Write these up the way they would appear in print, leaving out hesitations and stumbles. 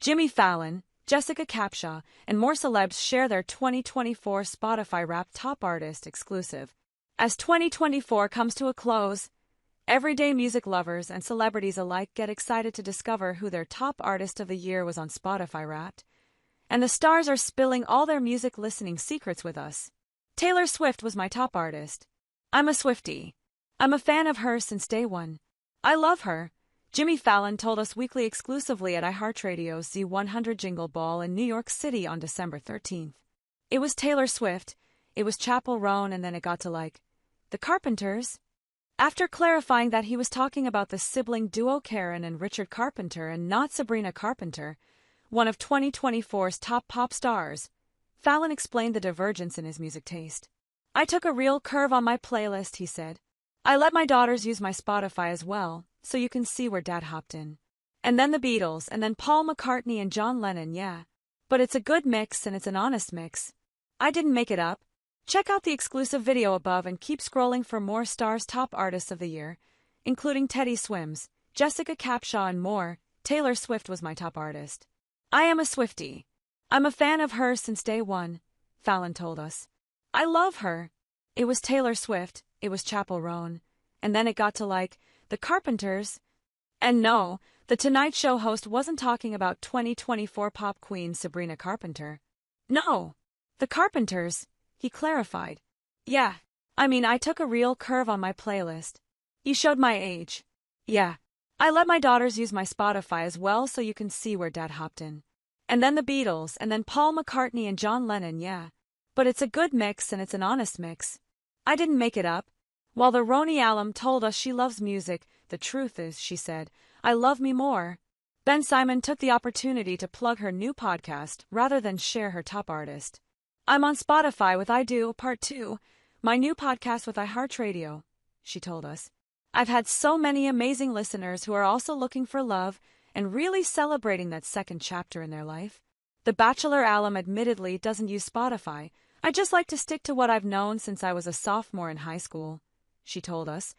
Jimmy Fallon, Jessica Capshaw, and more celebs share their 2024 Spotify Wrapped Top Artist exclusive. As 2024 comes to a close, everyday music lovers and celebrities alike get excited to discover who their top artist of the year was on Spotify Wrapped. And the stars are spilling all their music listening secrets with us. Taylor Swift was my top artist. I'm a Swiftie. I'm a fan of hers since day one. I love her, Jimmy Fallon told us weekly exclusively at iHeartRadio's Z100 Jingle Ball in New York City on December 13th. It was Taylor Swift, it was Chappell Roan, and then it got to the Carpenters. After clarifying that he was talking about the sibling duo Karen and Richard Carpenter and not Sabrina Carpenter, one of 2024's top pop stars, Fallon explained the divergence in his music taste. I took a real curve on my playlist, he said. I let my daughters use my Spotify as well, so you can see where Dad hopped in. And then the Beatles, and then Paul McCartney and John Lennon, yeah. But it's a good mix and it's an honest mix. I didn't make it up. Check out the exclusive video above and keep scrolling for more stars' top artists of the year, including Teddy Swims, Jessica Capshaw, and more. Taylor Swift was my top artist. I am a Swiftie. I'm a fan of hers since day one, Fallon told us. I love her. It was Taylor Swift, it was Chappell Roan, and then it got to the Carpenters. And no, the Tonight Show host wasn't talking about 2024 pop queen Sabrina Carpenter. No, the Carpenters, he clarified. Yeah, I took a real curve on my playlist. You showed my age. Yeah, I let my daughters use my Spotify as well so you can see where Dad hopped in. And then the Beatles, and then Paul McCartney and John Lennon, yeah. But it's a good mix and it's an honest mix. I didn't make it up. While the Roni alum told us she loves music, the truth is, she said, I love me more. Ben Simon took the opportunity to plug her new podcast rather than share her top artist. I'm on Spotify with I Do Part 2, my new podcast with iHeartRadio, she told us. I've had so many amazing listeners who are also looking for love and really celebrating that second chapter in their life. The Bachelor alum admittedly doesn't use Spotify. I just like to stick to what I've known since I was a sophomore in high school, she told us.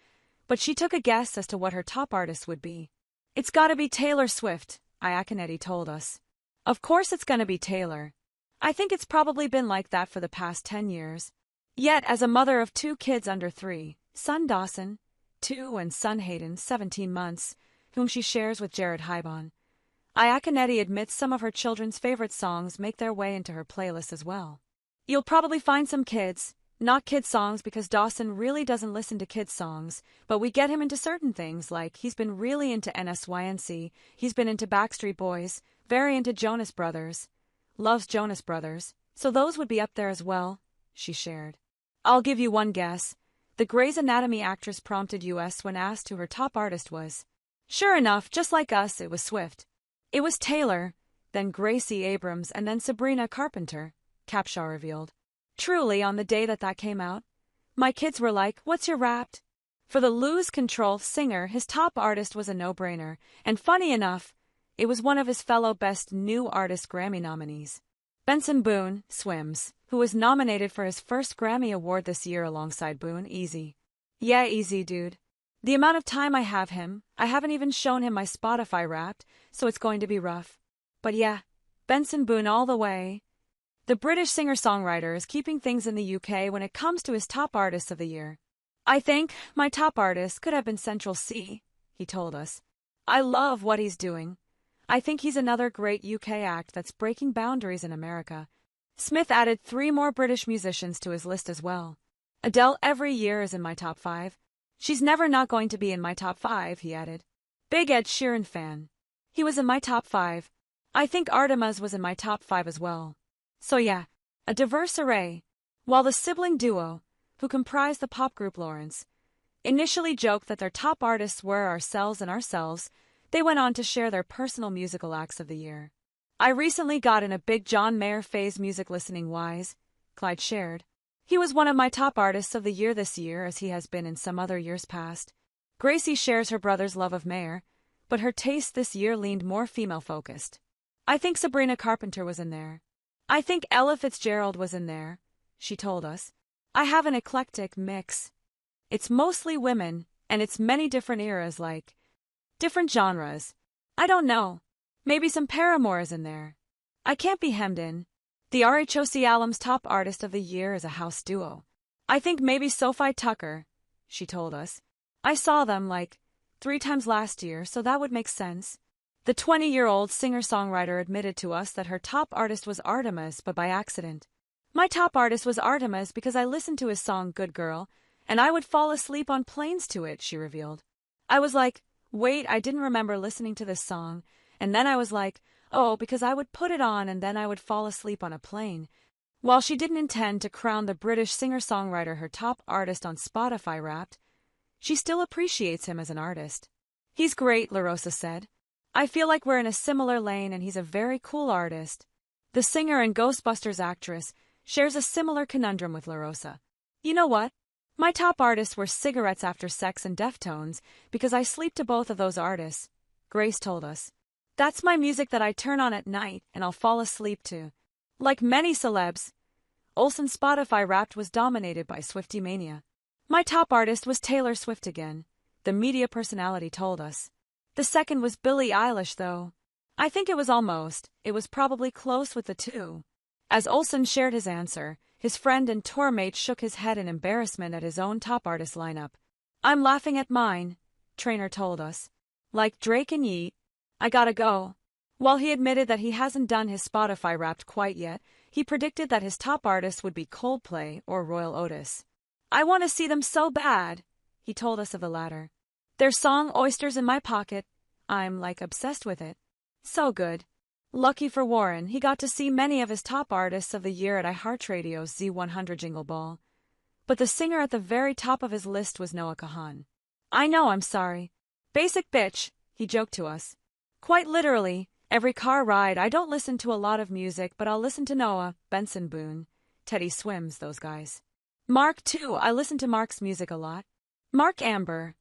But she took a guess as to what her top artist would be. It's gotta be Taylor Swift, Iaconetti told us. Of course it's gonna be Taylor. I think it's probably been like that for the past 10 years. Yet, as a mother of 2 kids under 3, son Dawson, 2, and son Hayden, 17 months, whom she shares with Jared Hybon, Iaconetti admits some of her children's favorite songs make their way into her playlist as well. You'll probably find some not kids songs because Dawson really doesn't listen to kids songs, but we get him into certain things like he's been really into NSYNC, he's been into Backstreet Boys, very into Jonas Brothers, loves Jonas Brothers, so those would be up there as well, she shared. I'll give you one guess. The Grey's Anatomy actress prompted us when asked who her top artist was. Sure enough, just like us, it was Swift. It was Taylor, then Gracie Abrams, and then Sabrina Carpenter, Capshaw revealed. Truly, on the day that came out, my kids were like, what's your Wrapped? For the Lose Control singer, his top artist was a no-brainer, and funny enough, it was one of his fellow Best New Artist Grammy nominees. Benson Boone, Swims, who was nominated for his first Grammy Award this year alongside Boone. Easy. Yeah, easy, dude. The amount of time I have him, I haven't even shown him my Spotify Wrapped, so it's going to be rough. But yeah, Benson Boone all the way. The British singer-songwriter is keeping things in the UK when it comes to his top artists of the year. I think my top artist could have been Central C, he told us. I love what he's doing. I think he's another great UK act that's breaking boundaries in America. Smith added 3 more British musicians to his list as well. Adele every year is in my top 5. She's never not going to be in my top 5, he added. Big Ed Sheeran fan. He was in my top 5. I think Artemis was in my top 5 as well. So yeah, a diverse array. While the sibling duo, who comprised the pop group Lawrence, initially joked that their top artists were ourselves, they went on to share their personal musical acts of the year. I recently got in a big John Mayer phase music listening wise, Clyde shared. He was one of my top artists of the year this year as he has been in some other years past. Gracie shares her brother's love of Mayer, but her taste this year leaned more female-focused. I think Sabrina Carpenter was in there. I think Ella Fitzgerald was in there, she told us. I have an eclectic mix. It's mostly women, and it's many different eras different genres. I don't know. Maybe some Paramours in there. I can't be hemmed in. The RHOC alum's top artist of the year is a house duo. I think maybe Sophie Tucker, she told us. I saw them, 3 times last year, so that would make sense. The 20-year-old singer-songwriter admitted to us that her top artist was Artemis, but by accident. My top artist was Artemis because I listened to his song Good Girl, and I would fall asleep on planes to it, she revealed. I was like, wait, I didn't remember listening to this song, and then I was like, oh, because I would put it on and then I would fall asleep on a plane. While she didn't intend to crown the British singer-songwriter her top artist on Spotify Wrapped, she still appreciates him as an artist. He's great, LaRosa said. I feel like we're in a similar lane and he's a very cool artist. The singer and Ghostbusters actress shares a similar conundrum with LaRosa. You know what? My top artists were Cigarettes After Sex and Deftones because I sleep to both of those artists, Grace told us. That's my music that I turn on at night and I'll fall asleep to. Like many celebs, Olsen's Spotify Wrapped was dominated by Swiftie-mania. My top artist was Taylor Swift again, the media personality told us. The second was Billie Eilish, though. I think it was probably close with the two. As Olsen shared his answer, his friend and tour mate shook his head in embarrassment at his own top artist lineup. I'm laughing at mine, Trainor told us. Like Drake and Yeet, I gotta go. While he admitted that he hasn't done his Spotify Wrapped quite yet, he predicted that his top artist would be Coldplay or Royel Otis. I want to see them so bad, he told us of the latter. Their song Oysters in My Pocket, I'm obsessed with it. So good. Lucky for Warren, he got to see many of his top artists of the year at iHeartRadio's Z100 Jingle Ball. But the singer at the very top of his list was Noah Kahan. I know, I'm sorry. Basic bitch, he joked to us. Quite literally, every car ride I don't listen to a lot of music, but I'll listen to Noah, Benson Boone, Teddy Swims, those guys. Mark too, I listen to Mark's music a lot. Mark Amber.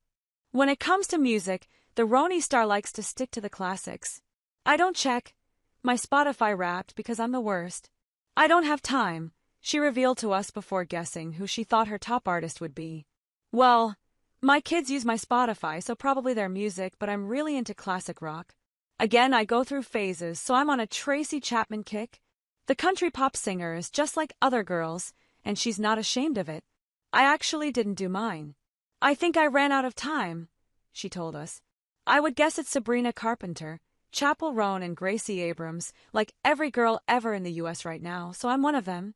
When it comes to music, the Roni star likes to stick to the classics. I don't check my Spotify Wrapped because I'm the worst. I don't have time, she revealed to us before guessing who she thought her top artist would be. Well, my kids use my Spotify, so probably their music, but I'm really into classic rock. Again, I go through phases, so I'm on a Tracy Chapman kick. The country pop singer is just like other girls, and she's not ashamed of it. I actually didn't do mine. I think I ran out of time, she told us. I would guess it's Sabrina Carpenter, Chappell Roan and Gracie Abrams, like every girl ever in the US right now, so I'm one of them.